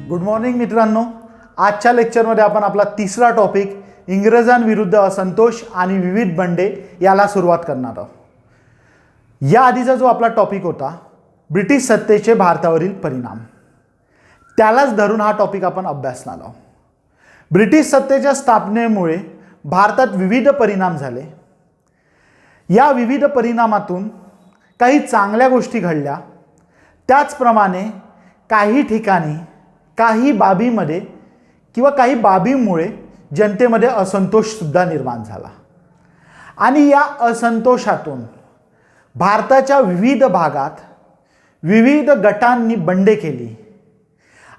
Good morning मित्रांनो, आजच्या लेक्चरमध्ये आपण आपला तिसरा टॉपिक इंग्रजांविरुद्ध असंतोष आणि विविध बंडे याला सुरुवात करणार आहोत. या आधीचा जो आपला टॉपिक होता ब्रिटिश सत्तेचे भारतावरील परिणाम, त्यालाच धरून हा टॉपिक आपण अभ्यासणार आहोत. ब्रिटिश सत्तेच्या स्थापनेमुळे भारतात विविध परिणाम झाले. या विविध परिणामातून काही चांगल्या गोष्टी घडल्या, त्याचप्रमाणे काही ठिकाणी काही बाबीमध्ये किंवा काही बाबींमुळे जनतेमध्ये असंतोषसुद्धा निर्माण झाला आणि या असंतोषातून भारताच्या विविध भागात विविध गटांनी बंडे केली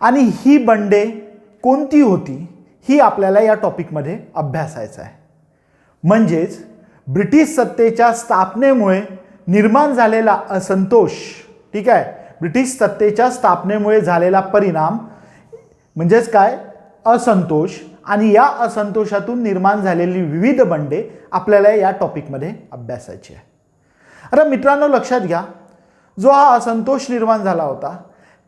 आणि ही बंडे कोणती होती ही आपल्याला या टॉपिकमध्ये अभ्यासायचं आहे. म्हणजेच ब्रिटिश सत्तेच्या स्थापनेमुळे निर्माण झालेला असंतोष, ठीक आहे, ब्रिटिश सत्तेच्या स्थापनेमुळे झालेला परिणाम म्हणजेच काय, असंतोष, आणि या असंतोषातून निर्माण झालेली विविध बंडे आपल्याला या टॉपिकमध्ये अभ्यासायची आहे. आता मित्रांनो लक्षात घ्या, जो हा असंतोष निर्माण झाला होता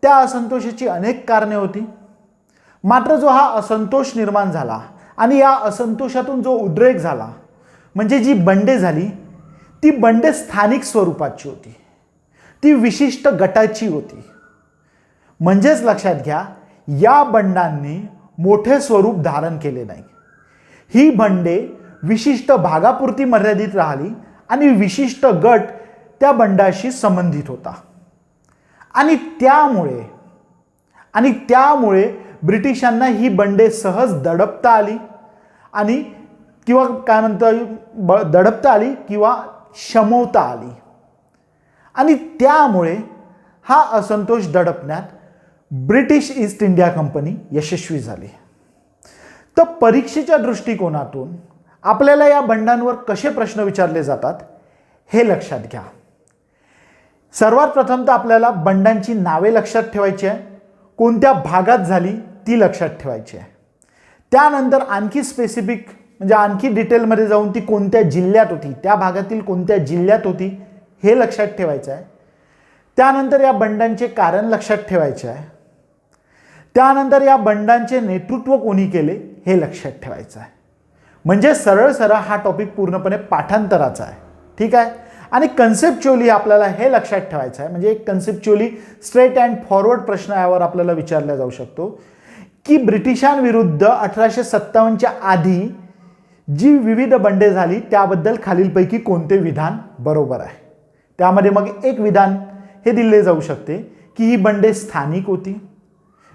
त्या असंतोषाची अनेक कारणे होती. मात्र जो हा असंतोष निर्माण झाला आणि या असंतोषातून जो उद्रेक झाला म्हणजे जी बंडे झाली ती बंडे स्थानिक स्वरूपाची होती, ती विशिष्ट गटाची होती. म्हणजेच लक्षात घ्या, या बंडांनी मोठे स्वरूप धारण केले नाही. ही बंडे विशिष्ट भागापुरती मर्यादित राहिली आणि विशिष्ट गट त्या बंडाशी संबंधित होता आणि त्यामुळे ब्रिटिशांना ही बंडे सहज दडपता आली आणि किंवा काय म्हणता दडपता आली किंवा शमवता आली आणि त्यामुळे हा असंतोष दडपण्यात ब्रिटिश ईस्ट इंडिया कंपनी यशस्वी झाली. तर परीक्षेच्या दृष्टिकोनातून आपल्याला या बंडांवर कसे प्रश्न विचारले जातात हे लक्षात घ्या. सर्वात प्रथम तर आपल्याला बंडांची नावे लक्षात ठेवायची आहे, कोणत्या भागात झाली ती लक्षात ठेवायची आहे. त्यानंतर आणखी स्पेसिफिक म्हणजे आणखी डिटेलमध्ये जाऊन ती कोणत्या जिल्ह्यात होती, त्या भागातील कोणत्या जिल्ह्यात होती हे लक्षात ठेवायचं आहे. त्यानंतर या बंडांचे कारण लक्षात ठेवायचे आहे. त्यानंतर या बंडांचे नेतृत्व कोणी केले हे लक्षात ठेवायचं आहे. म्हणजे सरळ हा टॉपिक पूर्णपणे पाठांतराचा आहे, ठीक आहे. आणि कन्सेप्च्युअली आपल्याला हे लक्षात ठेवायचं आहे, म्हणजे एक कन्सेप्च्युअली स्ट्रेट अँड फॉरवर्ड प्रश्न यावर आपल्याला विचारला जाऊ शकतो की ब्रिटिशांविरुद्ध 1857च्या आधी जी विविध बंडे झाली त्याबद्दल खालीलपैकी कोणते विधान बरोबर आहे. त्यामध्ये मग एक विधान हे दिले जाऊ शकते की ही बंडे स्थानिक होती,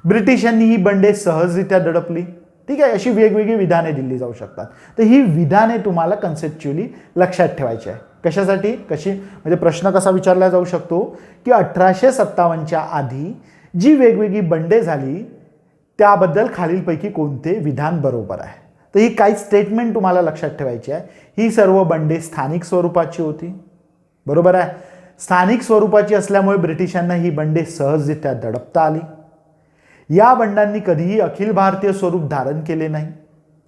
ब्रिटिशांनी ही बंडे सहजरित्या दडपली, ठीक आहे. अशी वेगवेगळी विधाने दिली जाऊ शकतात. तर ही विधाने तुम्हाला कन्सेप्च्युअली लक्षात ठेवायची आहे. कशासाठी, कशी म्हणजे प्रश्न कसा विचारला जाऊ शकतो की 1857च्या आधी जी वेगवेगळी बंडे झाली त्याबद्दल खालीलपैकी कोणते विधान बरोबर आहे. तर ही काही स्टेटमेंट तुम्हाला लक्षात ठेवायची आहे. ही सर्व बंडे स्थानिक स्वरूपाची होती, बरोबर आहे. स्थानिक स्वरूपाची असल्यामुळे ब्रिटिशांना ही बंडे सहजरित्या दडपता आली. या बंडांनी कधीही अखिल भारतीय स्वरूप धारण केले नाही,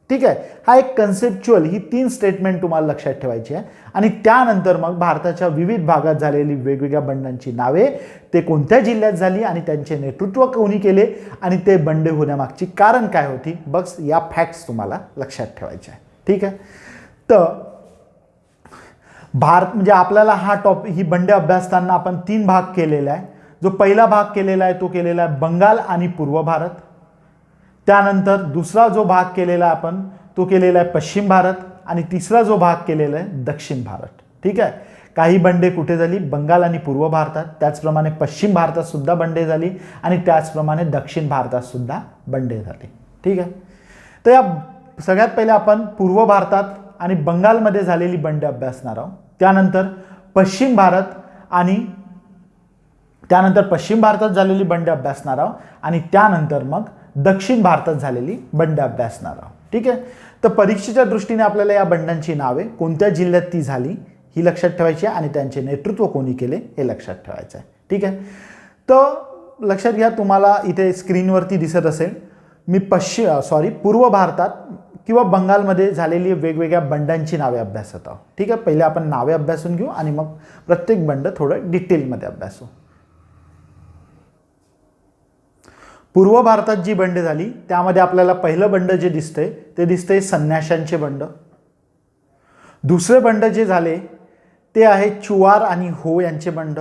ठीक आहे. हा एक कन्सेप्च्युअल, ही 3 स्टेटमेंट तुम्हाला लक्षात ठेवायची आहे. आणि त्यानंतर मग भारताच्या विविध भागात झालेली वेगवेगळ्या बंडांची नावे, ते कोणत्या जिल्ह्यात झाली आणि त्यांचे नेतृत्व कोणी केले आणि ते बंडे होण्यामागची कारण काय होती, बस या फॅक्ट्स तुम्हाला लक्षात ठेवायच्या आहे, ठीक आहे. तर भारत म्हणजे आपल्याला हा ही बंडे अभ्यासताना आपण 3 भाग केलेला आहे. जो पहिला भाग केलेला आहे तो केलेला आहे बंगाल आणि पूर्व भारत. त्यानंतर दुसरा जो भाग केलेला आहे आपण तो केलेला आहे पश्चिम भारत आणि तिसरा जो भाग केलेला आहे दक्षिण भारत, ठीक आहे. काही बंडे कुठे झाली, बंगाल आणि पूर्व भारतात, त्याचप्रमाणे पश्चिम भारतात सुद्धा बंडे झाली आणि त्याचप्रमाणे दक्षिण भारतात सुद्धा बंडे झाले, ठीक आहे. तर या सगळ्यात पहिले आपण पूर्व भारतात आणि बंगालमध्ये झालेली बंडे अभ्यासणार आहोत. त्यानंतर पश्चिम भारतात झालेली बंडे अभ्यासणार आहोत आणि त्यानंतर मग दक्षिण भारतात झालेली बंडे अभ्यासणार आहोत, ठीक आहे. तर परीक्षेच्या दृष्टीने आपल्याला या बंडांची नावे, कोणत्या जिल्ह्यात ती झाली ही लक्षात ठेवायची आहे आणि त्यांचे नेतृत्व कोणी केले हे लक्षात ठेवायचं आहे, ठीक आहे. तर लक्षात घ्या, तुम्हाला इथे स्क्रीनवरती दिसत असेल मी पूर्व भारतात किंवा बंगालमध्ये झालेली वेगवेगळ्या बंडांची नावे अभ्यासत आहोत, ठीक आहे. पहिले आपण नावे अभ्यासून घेऊ आणि मग प्रत्येक बंड थोडं डिटेलमध्ये अभ्यासू. पूर्व भारतात जी बंड झाली त्यामध्ये आपल्याला पहिलं बंड जे दिसतंय ते दिसतंय संन्याशांचे बंड. दुसरे बंड जे झाले ते आहे चुवार आणि हो यांचे बंड.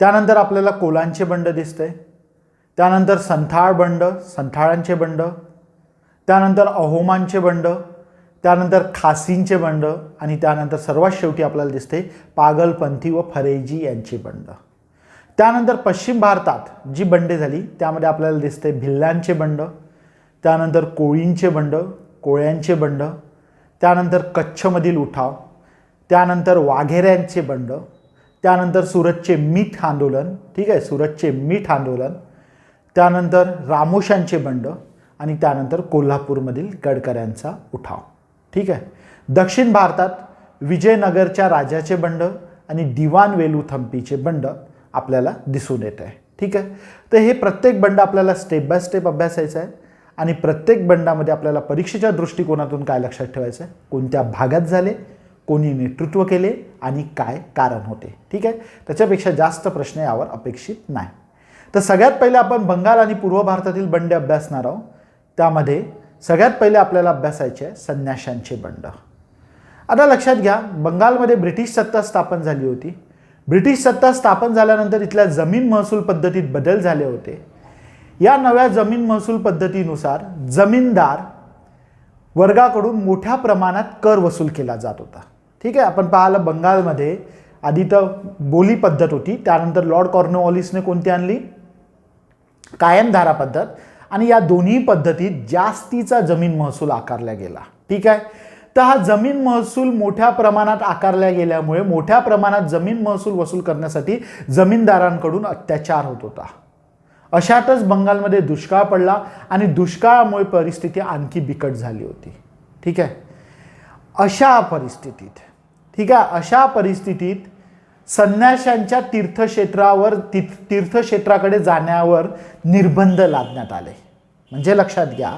त्यानंतर आपल्याला कोलांचे बंड दिसतंय. त्यानंतर संथाळ बंड, संथाळांचे बंड. त्यानंतर अहोमांचे बंड. त्यानंतर खासींचे बंड आणि त्यानंतर सर्वात शेवटी आपल्याला दिसते पागलपंथी व फरेजी यांचे बंड. त्यानंतर पश्चिम भारतात जी बंडे झाली त्यामध्ये आपल्याला दिसते भिल्लांचे बंड. त्यानंतर कोळींचे बंड, कोळ्यांचे बंड. त्यानंतर कच्छमधील उठाव. त्यानंतर वाघेऱ्यांचे बंड. त्यानंतर सुरतचे मीठ आंदोलन. ठीक आहे, सुरतचे मीठ आंदोलन. त्यानंतर रामोशांचे बंड आणि त्यानंतर कोल्हापूरमधील गडकऱ्यांचा उठाव. ठीक आहे. दक्षिण भारतात विजयनगरच्या राजाचे बंड आणि दिवाण वेलुथंपीचे बंड आपल्याला दिसून येत आहे. ठीक आहे. तर हे प्रत्येक बंड आपल्याला स्टेप बाय स्टेप अभ्यासायचं आहे आणि प्रत्येक बंडामध्ये आपल्याला परीक्षेच्या दृष्टिकोनातून काय लक्षात ठेवायचं आहे, कोणत्या भागात झाले, कोणी नेतृत्व केले आणि काय कारण होते. ठीक आहे. त्याच्यापेक्षा जास्त प्रश्न यावर अपेक्षित नाही. तर सगळ्यात पहिले आपण बंगाल आणि पूर्व भारतातील बंडे अभ्यासणार आहोत. त्यामध्ये सगळ्यात पहिले आपल्याला अभ्यासायचे आहे संन्याशांचे बंड. आता लक्षात घ्या, बंगालमध्ये ब्रिटिश सत्ता स्थापन झाली होती. ब्रिटिश सत्ता स्थापन झाल्यानंतर इथल्या जमीन महसूल पद्धतीत बदल झाले होते. या नव्या जमीन महसूल पद्धतीनुसार जमीनदार वर्गाकडून मोठ्या प्रमाणात कर वसूल केला जात होता. ठीक आहे. आपण पाहिलं बंगालमध्ये आधी तर बोली पद्धत होती, त्यानंतर लॉर्ड कॉर्नवॉलिसने कोणती आणली, कायमधारा पद्धत, आणि या दोन्ही पद्धतीत जास्तीचा जमीन महसूल आकारला गेला. ठीक आहे. तर हा जमीन महसूल मोठ्या प्रमाणात आकारला गेल्यामुळे मोठ्या प्रमाणात जमीन महसूल वसूल करण्यासाठी जमीनदारांकडून अत्याचार होत होता. अशातच बंगालमध्ये दुष्काळ पडला आणि दुष्काळामुळे परिस्थिती आणखी बिकट झाली होती. ठीक आहे. अशा परिस्थितीत संन्याशांच्या तीर्थक्षेत्राकडे जाण्यावर निर्बंध लादण्यात आले. म्हणजे लक्षात घ्या,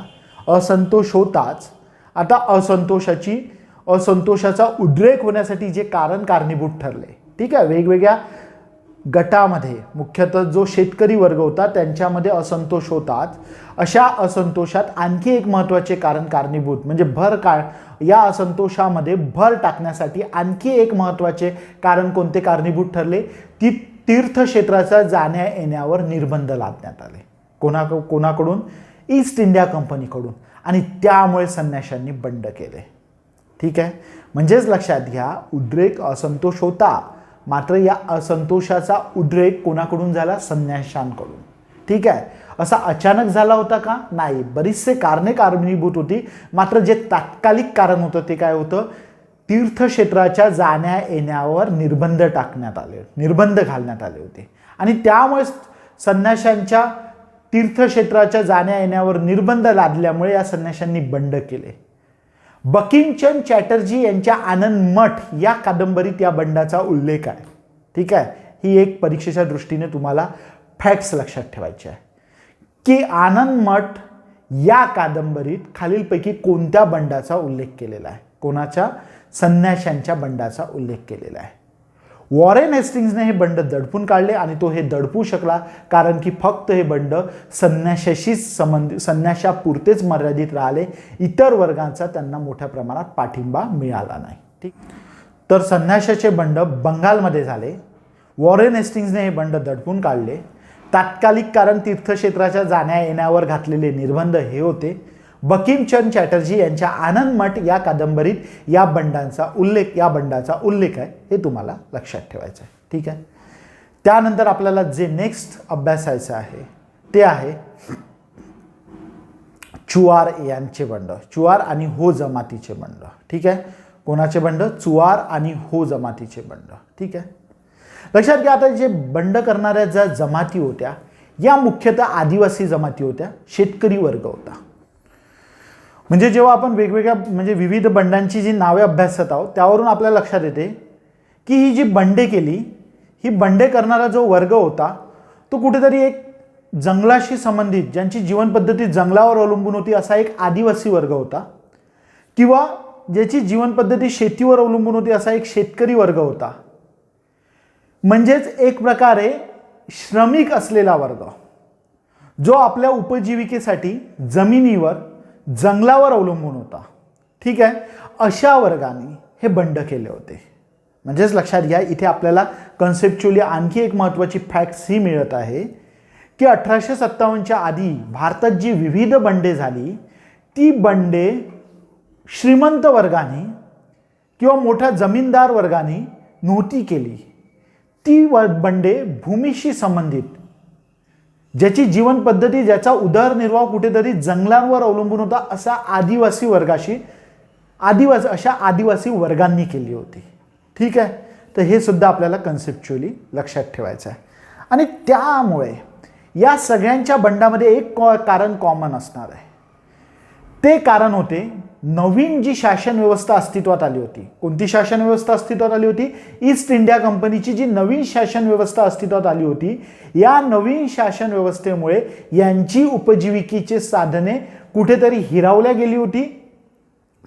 असंतोष होताच आता असंतोषाचा उद्रेक होण्यासाठी जे कारणीभूत ठरले. ठीक आहे. वेगवेगळ्या गटामध्ये मुख्यतः जो शेतकरी वर्ग होता त्यांच्यामध्ये असंतोष होताच अशा असंतोषात आणखी एक महत्त्वाचे कारणीभूत म्हणजे या असंतोषामध्ये भर टाकण्यासाठी आणखी एक महत्त्वाचे कारण कोणते कारणीभूत ठरले, ती तीर्थक्षेत्राचा जाण्या येण्यावर निर्बंध लादण्यात आले. कोणाकडून? ईस्ट इंडिया कंपनीकडून. आणि त्यामुळे संन्याशांनी बंड केले. ठीक आहे. म्हणजेच लक्षात घ्या, उद्रेक असंतोष होता, मात्र या असंतोषाचा उद्रेक कोणाकडून झाला? संन्याशांकडून. ठीक आहे. असा अचानक झाला होता का? नाही. बरीचसे कारणे कारणीभूत होती, मात्र जे तात्कालिक कारण होतं ते काय होतं? तीर्थक्षेत्राच्या जाण्या येण्यावर निर्बंध घालण्यात आले होते आणि त्यामुळे संन्याशांच्या तीर्थक्षेत्राच्या जाण्या येण्यावर निर्बंध लादल्यामुळे या संन्याशांनी बंड केले. बंकिमचंद चॅटर्जी यांच्या आनंद मठ या कादंबरीत या बंडाचा उल्लेख आहे. ठीक आहे. ही एक परीक्षेच्या दृष्टीने तुम्हाला फॅक्ट्स लक्षात ठेवायचे आहे की आनंद मठ या कादंबरीत खालीलपैकी कोणत्या बंडाचा उल्लेख केलेला आहे? कोणाच्या? संन्याशांच्या बंडाचा उल्लेख केलेला आहे. वॉरेन हेस्टिंग्सने हे बंड दडपून काढले आणि तो हे दडपू शकला कारण की फक्त हे बंड संन्याशापुरतेच मर्यादित राहिले. इतर वर्गांचा त्यांना मोठ्या प्रमाणात पाठिंबा मिळाला नाही. ठीक. तर संन्याशाचे बंड बंगालमध्ये झाले. वॉरेन हेस्टिंग्सने हे बंड दडपून काढले. तात्कालिक कारण तीर्थक्षेत्राच्या जाण्या येण्यावर घातलेले निर्बंध हे होते. बंकिमचंद चॅटर्जी यांच्या आनंद मठ या कादंबरीत या बंडाचा उल्लेख आहे. हे तुम्हाला लक्षात ठेवायचं आहे. ठीक आहे. त्यानंतर आपल्याला जे नेक्स्ट अभ्यासायचं आहे ते आहे चुवार यांचे बंड, चुवार आणि हो जमातीचे बंड. ठीक आहे. कोणाचे बंड? चुवार आणि हो जमातीचे बंड. ठीक आहे. लक्षात घ्या, आता जे बंड करणाऱ्या ज्या जमाती होत्या या मुख्यतः आदिवासी जमाती होत्या, शेतकरी वर्ग होता. म्हणजे जेव्हा आपण वेगवेगळ्या विविध बंडांची जी नावे अभ्यासत आहोत त्यावरून आपल्याला लक्षात येते की ही जी बंडे केली, ही बंडे करणारा जो वर्ग होता तो कुठेतरी एक जंगलाशी संबंधित, ज्यांची जीवन पद्धती जंगलावर अवलंबून होती असा एक आदिवासी वर्ग होता, किंवा ज्याची जीवन पद्धती शेतीवर अवलंबून होती असा एक शेतकरी वर्ग होता. म्हणजेच एक प्रकारे श्रमिक असलेला वर्ग जो आपल्या उपजीविकेसाठी जमिनीवर जंगलावर अवलंबून होता. ठीक आहे, अशा वर्गाने हे बंड केले होते. म्हणजेच लक्षात घ्या, इथे आपल्याला कन्सेप्च्युअली आणखी एक महत्त्वाची फॅक्ट्स ही मिळत आहे की 1857च्या आधी भारतात जी विविध बंडे झाली ती बंडे श्रीमंत वर्गाने किंवा मोठ्या जमीनदार वर्गाने नव्हती केली. ती बंडे भूमीशी संबंधित, ज्याची जीवन पद्धती, ज्याचा उदरनिर्वाह कुठेतरी जंगलांवर अवलंबून होता, अशा आदिवासी वर्गांनी केली होती. ठीक आहे, तर हे सुद्धा आपल्याला कन्सेप्च्युअली लक्षात ठेवायचं आहे. आणि त्यामुळे या सगळ्यांच्या बंडामध्ये एक कारण कॉमन असणार आहे. ते कारण होते नवीन जी शासन व्यवस्था अस्तित्वात आली होती. कोणती शासन व्यवस्था अस्तित्वात आली होती? ईस्ट इंडिया कंपनीची जी नवीन शासन व्यवस्था अस्तित्वात आली होती, या नवीन शासन व्यवस्थेमुळे यांची उपजीविकेची साधने कुठेतरी हिरावल्या गेली होती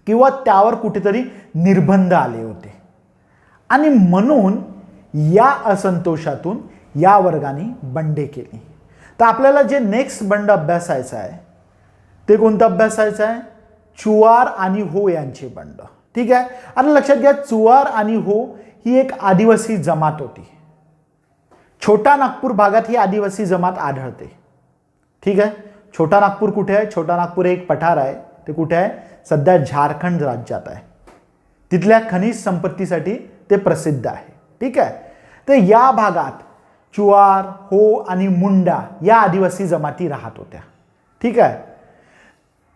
किंवा त्यावर कुठेतरी निर्बंध आले होते. आणि म्हणून या असंतोषातून या वर्गाने बंडे केली. तर आपल्याला जे नेक्स्ट बंड अभ्यासायचं आहे ते कोणतं अभ्यासायचं आहे? चुवार आणि हो यांचे बंड. ठीक आहे, आता लक्षात घ्या, चुवार आणि हो ही एक आदिवासी जमात होती. छोटा नागपूर भागात ही आदिवासी जमात आढळते. ठीक आहे, छोटा नागपूर कुठे आहे? छोटा नागपूर हे एक पठार आहे. ते कुठे आहे? सध्या झारखंड राज्यात आहे. तिथल्या खनिज संपत्तीसाठी ते प्रसिद्ध आहे. ठीक आहे, तर या भागात चुवार, हो आणि मुंडा या आदिवासी जमाती राहत होत्या. ठीक आहे,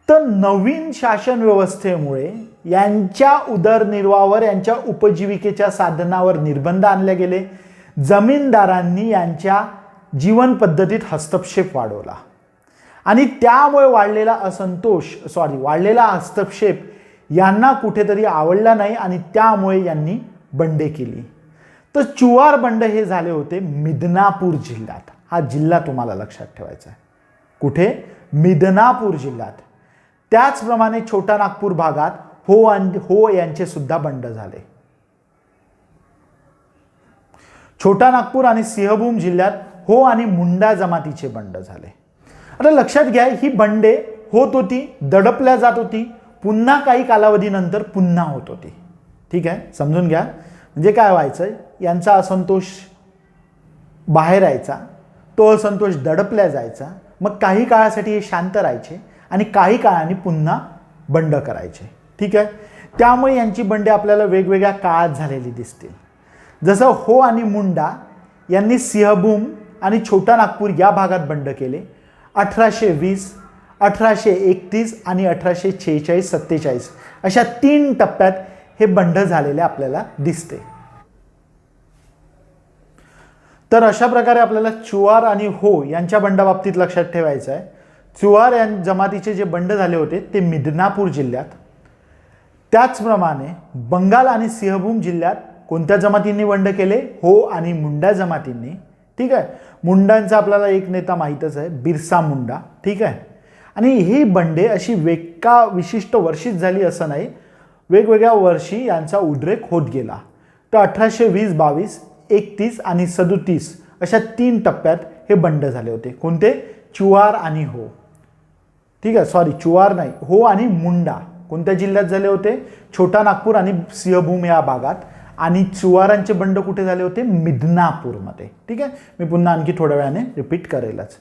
तर नवीन शासन व्यवस्थेमुळे यांच्या उदरनिर्वाहावर, यांच्या उपजीविकेच्या साधनावर निर्बंध आणले गेले. जमीनदारांनी यांच्या जीवन पद्धतीत हस्तक्षेप वाढवला आणि त्यामुळे वाढलेला हस्तक्षेप यांना कुठेतरी आवडला नाही आणि त्यामुळे यांनी बंडे केली. तर चुवार बंड हे झाले होते मिदनापूर जिल्ह्यात. हा जिल्हा तुम्हाला लक्षात ठेवायचा आहे. कुठे? मिदनापूर जिल्ह्यात. त्याचप्रमाणे छोटा नागपूर भागात हो यांचे सुद्धा बंड झाले. छोटा नागपूर आणि सिंहभूम जिल्ह्यात हो आणि मुंडा जमातीचे बंड झाले. आता लक्षात घ्या, ही बंडे होत होती, दडपल्या जात होती, पुन्हा काही कालावधीनंतर पुन्हा होत होती. ठीक आहे, समजून घ्या. म्हणजे काय व्हायचं, यांचा असंतोष बाहेर यायचा, तो असंतोष दडपल्या जायचा, मग काही काळासाठी हे शांत राहायचे आणि काही काळाने पुन्हा बंड करायचे. ठीक आहे, त्यामुळे यांची बंडे आपल्याला वेगवेगळ्या काळात झालेली दिसतील. जसं हो आणि मुंडा यांनी सिंहभूम आणि छोटा नागपूर या भागात बंड केले 1820, 1831 आणि 1846-47 अशा 3 टप्प्यात हे बंड झालेले आपल्याला दिसते. तर अशा प्रकारे आपल्याला चुवार आणि हो यांच्या बंडाबाबतीत लक्षात ठेवायचं आहे. चुवार या जमातीचे जे बंड झाले होते ते मिदनापूर जिल्ह्यात. त्याचप्रमाणे बंगाल आणि सिंहभूम जिल्ह्यात कोणत्या जमातींनी बंड केले? हो आणि मुंडा जमातींनी. ठीक आहे, मुंडांचा आपल्याला एक नेता माहीतच आहे, बिरसा मुंडा. ठीक आहे, आणि ही बंडे अशी एका विशिष्ट वर्षीच झाली असं नाही, वेगवेगळ्या वर्षी यांचा उद्रेक होत गेला. तर 1820, 22, 31 आणि 37 अशा 3 टप्प्यात हे बंड झाले होते. कोणते? चुवार आणि हो. ठीक आहे, सॉरी, चुवार नाही, हो आणि मुंडा कोणत्या जिल्ह्यात झाले होते? छोटा नागपूर आणि सिंहभूम या भागात. आणि चुवारांचे बंड कुठे झाले होते? मिदनापूरमध्ये. ठीक आहे, मी पुन्हा आणखी थोड्या वेळाने रिपीट करेलच.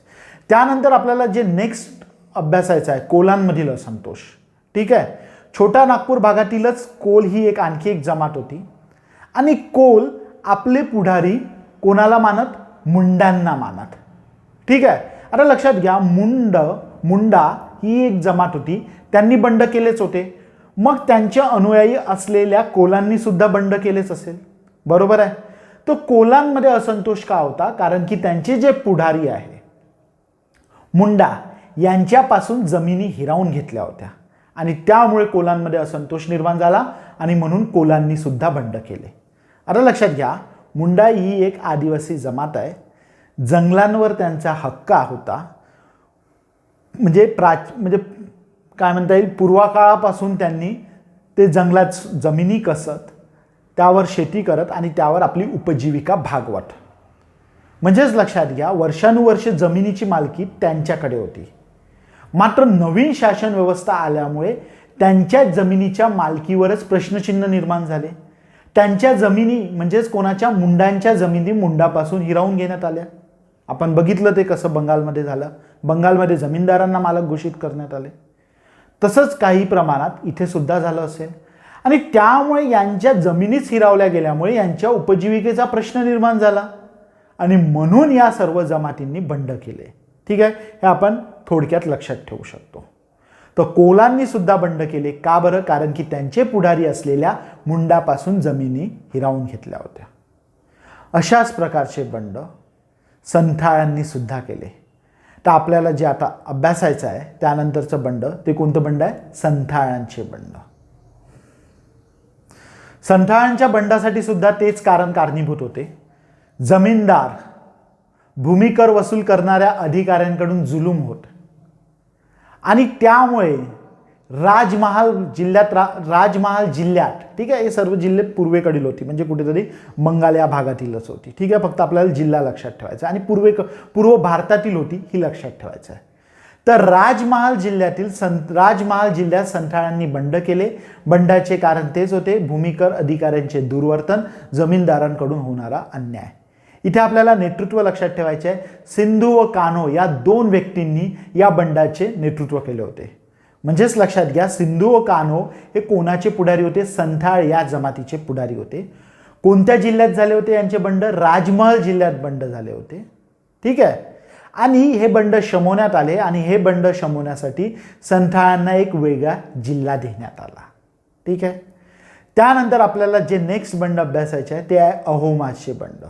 त्यानंतर आपल्याला जे नेक्स्ट अभ्यासायचं आहे कोलांमधील असंतोष. ठीक आहे, छोटा नागपूर भागातीलच कोल ही आणखी एक जमात होती आणि कोल आपले पुढारी कोणाला मानत? मुंडांना मानत. ठीक आहे, आता लक्षात घ्या, मुंडा ही एक जमात होती, त्यांनी बंड केलेच होते. मग त्यांच्या अनुयायी असलेल्या कोलांनी सुद्धा बंड केलेच असेल, बरोबर आहे. तो कोलांमध्ये असंतोष का होता? कारण की त्यांचे जे पुढारी आहे मुंडा यांच्यापासून जमिनी हिरावून घेतल्या होत्या आणि त्यामुळे कोलांमध्ये असंतोष निर्माण झाला आणि म्हणून कोलांनी सुद्धा बंड केले. आता लक्षात घ्या, मुंडा ही एक आदिवासी जमात आहे. जंगलांवर त्यांचा हक्क होता. म्हणजे काय म्हणता येईल, पूर्वकाळापासून त्यांनी ते जंगलात जमिनी कसत, त्यावर शेती करत आणि त्यावर आपली उपजीविका भागवत. म्हणजेच लक्षात घ्या, वर्षानुवर्षे जमिनीची मालकी त्यांच्याकडे होती. मात्र नवीन शासन व्यवस्था आल्यामुळे त्यांच्या जमिनीच्या मालकीवरच प्रश्नचिन्ह निर्माण झाले. त्यांच्या जमिनी म्हणजेच कोणाच्या मुंडांच्या जमिनी मुंडापासून हिरावून घेण्यात आल्या. आपण बघितलं ते कसं बंगालमध्ये झालं. बंगालमध्ये जमीनदारांना मालक घोषित करण्यात आले. तसंच काही प्रमाणात इथे सुद्धा झालं असेल. आणि त्यामुळे यांच्या जमिनीच हिरावल्या गेल्यामुळे यांच्या उपजीविकेचा प्रश्न निर्माण झाला आणि म्हणून या सर्व जमातींनी बंड केले. ठीक आहे, हे आपण थोडक्यात लक्षात ठेवू शकतो. तर कोलांनी सुद्धा बंड केले. का बरं? कारण की त्यांचे पुढारी असलेल्या मुंडापासून जमिनी हिरावून घेतल्या होत्या. अशाच प्रकारचे बंड संथाळांनी सुद्धा केले. तर आपल्याला जे आता अभ्यासायचं आहे त्यानंतरचं बंड ते कोणतं बंड आहे? संथाळांचे बंड. संथाळांच्या बंडासाठी सुद्धा तेच कारण कारणीभूत होते. जमीनदार भूमिकर वसूल करणाऱ्या अधिकाऱ्यांकडून जुलूम होत आणि त्यामुळे राजमहाल जिल्ह्यात ठीक आहे, हे सर्व जिल्हे पूर्वेकडील होती, म्हणजे कुठेतरी बंगाल या भागातीलच होती. ठीक आहे, फक्त आपल्याला जिल्हा लक्षात ठेवायचा आणि पूर्व भारतातील होती ही लक्षात ठेवायचं आहे. तर राजमहाल जिल्ह्यात संथाळांनी बंड केले. बंडाचे कारण तेच होते, भूमिकर अधिकाऱ्यांचे दुर्वर्तन, जमीनदारांकडून होणारा अन्याय. इथे आपल्याला नेतृत्व लक्षात ठेवायचे आहे. सिंधू व कान्हो या दोन व्यक्तींनी या बंडाचे नेतृत्व केले होते. म्हणजेच लक्षात घ्या, सिंधू व कान्हो हे कोणाचे पुढारी होते? संथाळ या जमातीचे पुढारी होते. कोणत्या जिल्ह्यात झाले होते यांचे बंड? राजमहल जिल्ह्यात बंड झाले होते. ठीक आहे, आणि हे बंड शमवण्यात आले आणि हे बंड शमवण्यासाठी संथाळांना एक वेगळा जिल्हा देण्यात आला. ठीक आहे, त्यानंतर आपल्याला जे नेक्स्ट बंड अभ्यासायचे आहे ते आहे अहोमाचे बंड.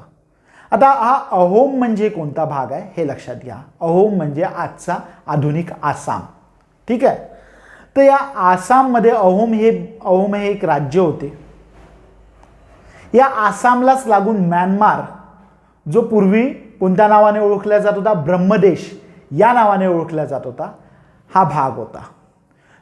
आता हा अहोम म्हणजे कोणता भाग आहे हे लक्षात घ्या. अहोम म्हणजे आजचा आधुनिक आसाम. ठीक आहे, तर या आसाममध्ये अहोम हे एक राज्य होते. या आसामलाच लागून म्यानमार, जो पूर्वी कोणत्या नावाने ओळखला जात होता? ब्रह्मदेश या नावाने ओळखला जात होता, हा भाग होता.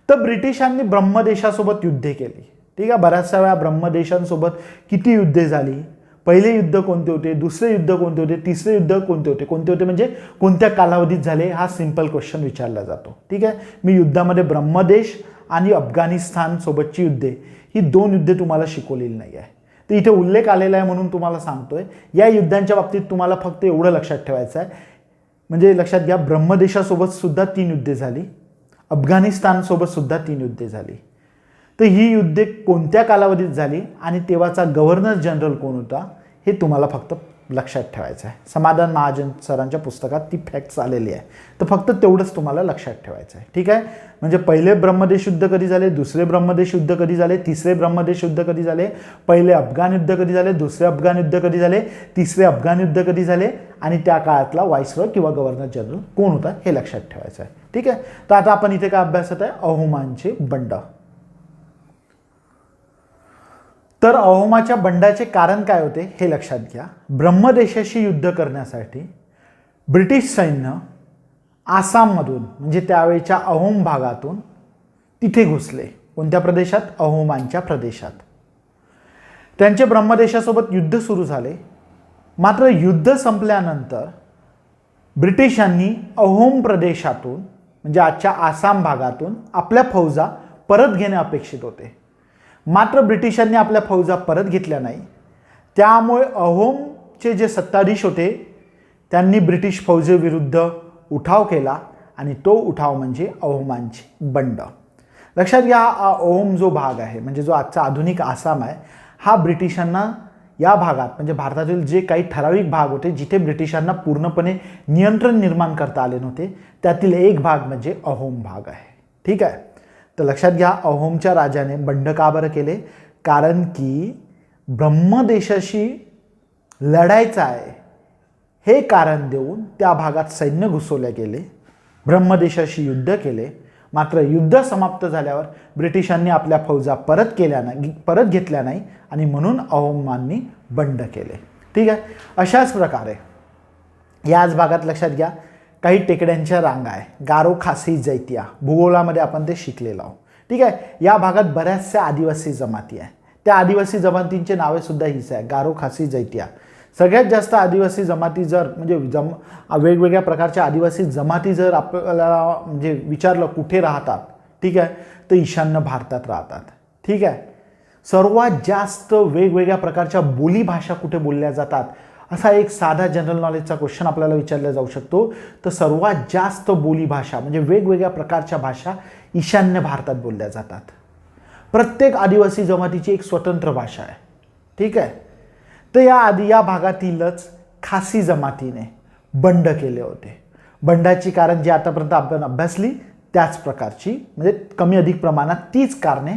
तर ब्रिटिशांनी ब्रह्मदेशासोबत युद्धे केली. ठीक आहे, बऱ्याचशा वेळा ब्रह्मदेशांसोबत किती युद्धे झाली? पहिले युद्ध कोणते होते? दुसरे युद्ध कोणते होते? तिसरे युद्ध कोणते होते म्हणजे कोणत्या कालावधीत झाले? हा सिंपल क्वेश्चन विचारला जातो. ठीक आहे, मी युद्धामध्ये ब्रह्मदेश आणि अफगाणिस्तान सोबतची युद्धे ही दोन युद्धे तुम्हाला शिकवलेली नाही आहे. तर इथे उल्लेख आलेला आहे म्हणून तुम्हाला सांगतोय. या युद्धांच्या बाबतीत तुम्हाला फक्त एवढं लक्षात ठेवायचं आहे, म्हणजे लक्षात घ्या, ब्रह्मदेशासोबत सुद्धा 3 युद्धे झाली, अफगाणिस्तानसोबत सुद्धा 3 युद्धे झाली. तर ही युद्धे कोणत्या कालावधीत झाली आणि तेव्हाचा गव्हर्नर जनरल कोण होता हे तुम्हाला फक्त लक्षात ठेवायचं आहे. समाधान महाजन सरांच्या पुस्तकात ती फॅक्ट्स आलेली आहे. तर फक्त तेवढंच तुम्हाला लक्षात ठेवायचं आहे. ठीक आहे, म्हणजे पहिले ब्रह्मदेश युद्ध कधी झाले, दुसरे ब्रह्मदेश युद्ध कधी झाले, तिसरे ब्रह्मदेश युद्ध कधी झाले, पहिले अफगाण युद्ध कधी झाले, दुसरे अफगाण युद्ध कधी झाले, तिसरे अफगाण युद्ध कधी झाले आणि त्या काळातला व्हाईसरॉय किंवा गव्हर्नर जनरल कोण होता हे लक्षात ठेवायचं आहे. ठीक आहे, तर आता आपण इथे काय अभ्यासात आहे? अहोमांचे बंड. तर अहोमाच्या बंडाचे कारण काय होते हे लक्षात घ्या. ब्रह्मदेशाशी युद्ध करण्यासाठी ब्रिटिश सैन्य आसाममधून म्हणजे त्यावेळेच्या अहोम भागातून तिथे घुसले. कोणत्या प्रदेशात? अहोमांच्या प्रदेशात. त्यांचे ब्रह्मदेशासोबत युद्ध सुरू झाले. मात्र युद्ध संपल्यानंतर ब्रिटिशांनी अहोम प्रदेशातून म्हणजे आजच्या आसाम भागातून आपल्या फौजा परत घेणे अपेक्षित होते. मात्र ब्रिटिशांनी आपल्या फौजा परत घेतल्या नाही. त्यामुळे अहोमचे जे सत्ताधीश होते त्यांनी ब्रिटिश फौजेविरुद्ध उठाव केला आणि तो उठाव म्हणजे अहोमांचे बंड. लक्षात घ्या, हा अहोम जो भाग आहे म्हणजे जो आजचा आधुनिक आसाम आहे, हा ब्रिटिशांना या भागात म्हणजे भारतातील जे काही ठराविक भाग होते जिथे ब्रिटिशांना पूर्णपणे नियंत्रण निर्माण करता आले नव्हते त्यातील एक भाग म्हणजे अहोम भाग आहे. ठीक आहे, तर लक्षात घ्या, अहोमच्या राजाने बंड का बरं केले? कारण की ब्रह्मदेशाशी लढायचं आहे हे कारण देऊन त्या भागात सैन्य घुसवले गेले, ब्रह्मदेशाशी युद्ध केले. मात्र युद्ध समाप्त झाल्यावर ब्रिटिशांनी आपल्या फौजा परत घेतल्या नाही आणि म्हणून अहोमांनी बंड केले. ठीक आहे, अशाच प्रकारे याच भागात लक्षात घ्या काही टेकड्यांच्या रांगा आहे, गारो खासी जैतिया, भूगोलामध्ये आपण ते शिकलेलो आहोत. ठीक आहे, या भागात बऱ्याचशा आदिवासी जमाती आहे. त्या आदिवासी जमातींचे नावे सुद्धा हीच आहे, गारो खासी जैतिया. सगळ्यात जास्त आदिवासी जमाती जर म्हणजे वेगवेगळ्या प्रकारच्या आदिवासी जमाती जर आपल्याला म्हणजे विचारलं कुठे राहतात, ठीक आहे, तर ईशान्य भारतात राहतात. ठीक आहे. सर्वात जास्त वेगवेगळ्या प्रकारच्या बोलीभाषा कुठे बोलल्या जातात, असा एक साधा जनरल नॉलेजचा क्वेश्चन आपल्याला विचारला जाऊ शकतो. तर सर्वात जास्त बोलीभाषा म्हणजे वेगवेगळ्या प्रकारच्या भाषा ईशान्य भारतात बोलल्या जातात. प्रत्येक आदिवासी जमातीची एक स्वतंत्र भाषा आहे. ठीक आहे. तर या भागातीलच खासी जमातीने बंड केले होते. बंडाची कारण जी आतापर्यंत आपण अभ्यासली त्याच प्रकारची म्हणजे कमी अधिक प्रमाणात तीच कारणे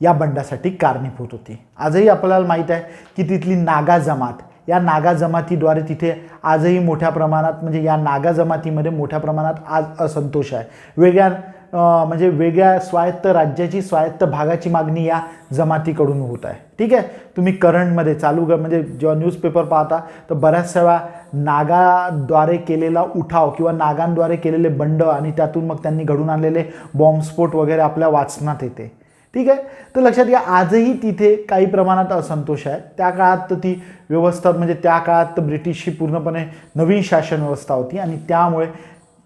या बंडासाठी कारणीभूत होती. आजही आपल्याला माहीत आहे की तिथली नागा जमात, या नागा जमातीद्वारे तिथे आजही मोठ्या प्रमाणात म्हणजे या नागा जमातीमध्ये मोठ्या प्रमाणात आज असंतोष आहे. वेगळ्या स्वायत्त राज्याची स्वायत्त भागाची मागणी या जमातीकडून होत आहे. ठीक आहे. तुम्ही करंटमध्ये म्हणजे जेव्हा न्यूजपेपर पाहता तर बऱ्याचशा वेळा नागाद्वारे केलेला उठाव किंवा नागांद्वारे केलेले बंड आणि त्यातून मग त्यांनी घडून आणलेले बॉम्बस्फोट वगैरे आपल्या वाचनात येते. ठीक आहे. तर लक्षात घ्या आजही तिथे काही प्रमाणात असंतोष आहे. त्या काळात तर ती व्यवस्था म्हणजे त्या काळात तर ब्रिटिश ही पूर्णपणे नवीन शासन व्यवस्था होती आणि त्यामुळे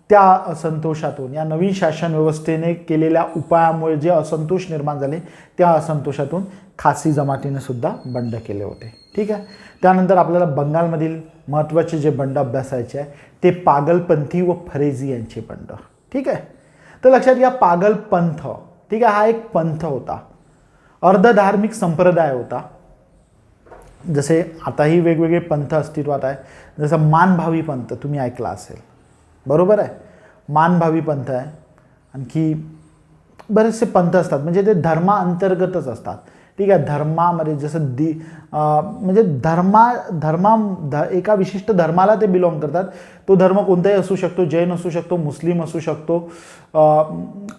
त्या असंतोषातून या नवीन शासन व्यवस्थेने केलेल्या उपायामुळे जे असंतोष निर्माण झाले त्या असंतोषातून खासी जमातीने सुद्धा बंड केले होते. ठीक आहे. त्यानंतर आपल्याला बंगालमधील महत्त्वाचे जे बंड अभ्यासायचे आहे ते पागलपंथी व फरेजी यांचे बंड. ठीक आहे. तर लक्षात घ्या पागलपंथ, ठीक आहे, हा एक पंथ होता, अर्धधार्मिक संप्रदाय होता. जसे आताही वेगवेगळे पंथ अस्तित्वात आहे. जसं मानभावी पंथ तुम्ही ऐकला असेल, बरोबर आहे. मानभावी पंथ आहे. आणखी बरेचसे पंथ असतात म्हणजे ते धर्माअंतर्गतच असतात. ठीक आहे. धर्मामध्ये जसं म्हणजे एका विशिष्ट धर्माला ते बिलॉंग करतात. तो धर्म कोणताही असू शकतो, जैन असू शकतो, मुस्लिम असू शकतो,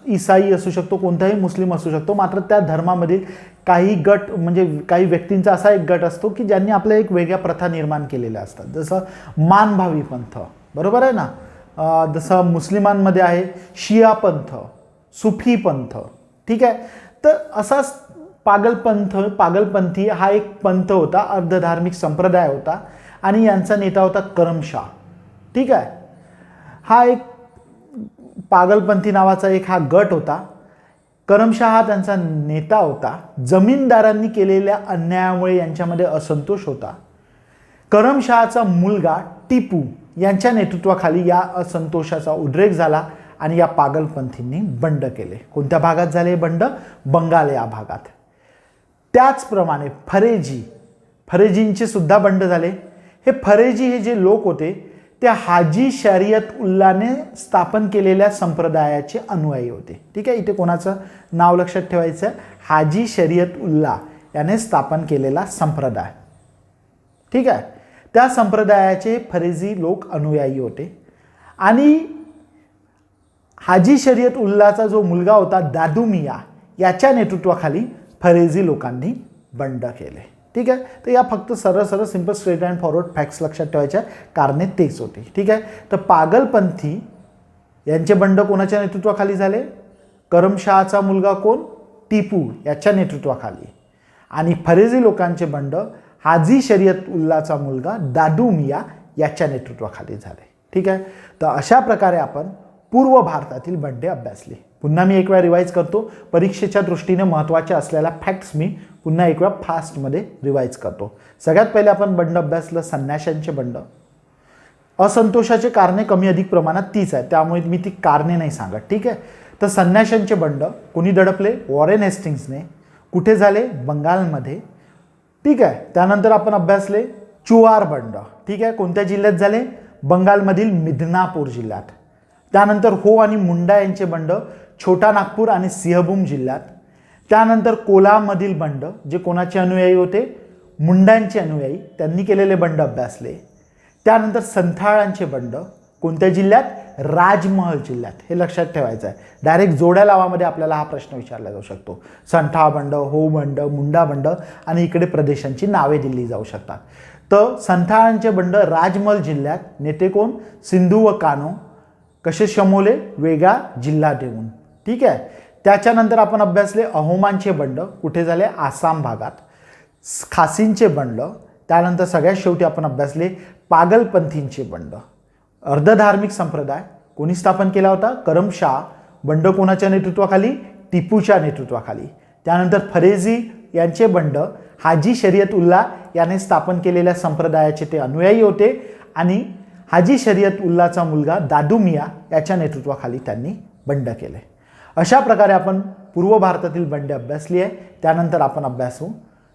ईसाई असू शकतो, कोणताही मुस्लिम असू शकतो. मात्र त्या धर्मामधील काही गट म्हणजे काही व्यक्तींचा असा एक गट असतो की ज्यांनी आपल्या एक वेगळ्या प्रथा निर्माण केलेल्या असतात. जसं मानभावी पंथ, बरोबर आहे ना. जसं मुस्लिमांमध्ये आहे शिया पंथ, सुफी पंथ. ठीक आहे. तर असाच पागलपंथी हा एक पंथ होता, अर्धधार्मिक संप्रदाय होता आणि यांचा नेता होता करमशाह. ठीक आहे. हा एक पागलपंथी नावाचा एक हा गट होता. करमशाह हा त्यांचा नेता होता. जमीनदारांनी केलेल्या अन्यायामुळे यांच्यामध्ये असंतोष होता. करमशहाचा मुलगा टिपू यांच्या नेतृत्वाखाली या असंतोषाचा उद्रेक झाला आणि या पागलपंथींनी बंड केले. कोणत्या भागात झाले बंड? बंगाल या भागात. त्याचप्रमाणे फरेजींचे सुद्धा बंड झाले. हे फरेजी हे जे लोक होते ते हाजी शरीयत उल्लाने स्थापन केलेल्या संप्रदायाचे अनुयायी होते. ठीक आहे. इथे कोणाचं नाव लक्षात ठेवायचं? हाजी शरीयत उल्ला याने स्थापन केलेला संप्रदाय. ठीक आहे. त्या संप्रदायाचे फरेजी लोक अनुयायी होते आणि हाजी शरीयत उल्लाचा जो मुलगा होता दादू मिया याच्या नेतृत्वाखाली फरेजी लोकांनी बंड केले. ठीक आहे. तर या फक्त सरळ simple straight and forward facts लक्षात ठेवायच्या कारणे तेच होते. ठीक आहे. तर पागलपंथी यांचे बंड कोणाच्या नेतृत्वाखाली झाले? करमशहाचा मुलगा कोण? टिपू याच्या नेतृत्वाखाली. आणि फरेजी लोकांचे बंड हाजी शरीयत उल्लाचा मुलगा दादू मिया याच्या नेतृत्वाखाली झाले. ठीक आहे. तर अशा प्रकारे आपण पूर्व भारतातील बंडे अभ्यासली. पुन्हा मी एक वेळा रिवाईज करतो. परीक्षेच्या दृष्टीने महत्त्वाच्या असलेल्या फॅक्ट्स मी पुन्हा एक वेळा फास्टमध्ये रिवाईज करतो. सगळ्यात पहिले आपण बंड अभ्यासलं संन्याशांचे बंड. असंतोषाचे कारणे कमी अधिक प्रमाणात तीच आहे, त्यामुळे मी ती कारणे नाही सांगत. ठीक आहे. तर संन्याशांचे बंड कोणी दडपले? वॉरेन हेस्टिंग्सने. कुठे झाले? बंगालमध्ये. ठीक आहे. त्यानंतर आपण अभ्यासले चुआर बंड. ठीक आहे. कोणत्या जिल्ह्यात झाले? बंगालमधील मिदनापूर जिल्ह्यात. त्यानंतर हो आणि मुंडा यांचे बंड छोटा नागपूर आणि सिंहभूम जिल्ह्यात. त्यानंतर कोलामधील बंड जे कोणाचे अनुयायी होते? मुंडांचे अनुयायी, त्यांनी केलेले बंड अभ्यासले. त्यानंतर संथाळांचे बंड कोणत्या जिल्ह्यात? राजमहल जिल्ह्यात. हे लक्षात ठेवायचं आहे. डायरेक्ट जोड्या लावामध्ये आपल्याला हा प्रश्न विचारला जाऊ शकतो. संथाळ बंड, हो बंड, मुंडा बंड आणि इकडे प्रदेशांची नावे दिली जाऊ शकतात. तर संथाळांचे बंड राजमहल जिल्ह्यात. नेते कोण? सिंधू व कान्हो. कसे शमवले? वेगळा जिल्हा देऊन. ठीक आहे. त्याच्यानंतर आपण अभ्यासले अहोमांचे बंड. कुठे झाले? आसाम भागात. खासींचे बंड त्यानंतर सगळ्यात शेवटी आपण अभ्यासले पागलपंथींचे बंड. अर्धधार्मिक संप्रदाय कोणी स्थापन केला होता? करमशाह. बंड कोणाच्या नेतृत्वाखाली? टिपूच्या नेतृत्वाखाली. त्यानंतर फरेजी यांचे बंड हाजी शरीयत उल्ला याने स्थापन केलेल्या संप्रदायाचे ते अनुयायी होते आणि हाजी शरीयत उल्लाचा मुलगा दादू मिया याच्या नेतृत्वाखाली त्यांनी बंड केले. अशा प्रकारे आपण पूर्व भारतातील बंडे अभ्यासली आहे. त्यानंतर आपण अभ्यासू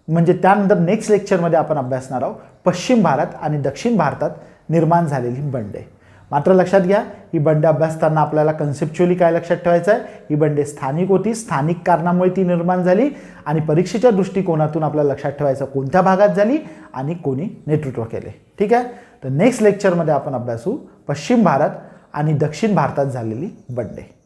त्यानंतर नेक्स्ट लेक्चरमध्ये आपण अभ्यासणार आहोत पश्चिम भारत आणि दक्षिण भारतात निर्माण झालेली बंडे. मात्र लक्षात घ्या, ही बंडे अभ्यासताना आपल्याला कन्सेप्च्युअली काय लक्षात ठेवायचं आहे? ही बंडे स्थानिक होती, स्थानिक कारणामुळे ती निर्माण झाली आणि परीक्षेच्या दृष्टिकोनातून आपल्याला लक्षात ठेवायचं कोणत्या भागात झाली आणि कोणी नेतृत्व केले. ठीक आहे. तर नेक्स्ट लेक्चरमध्ये आपण अभ्यासू पश्चिम भारत आणि दक्षिण भारतात झालेली बंडे.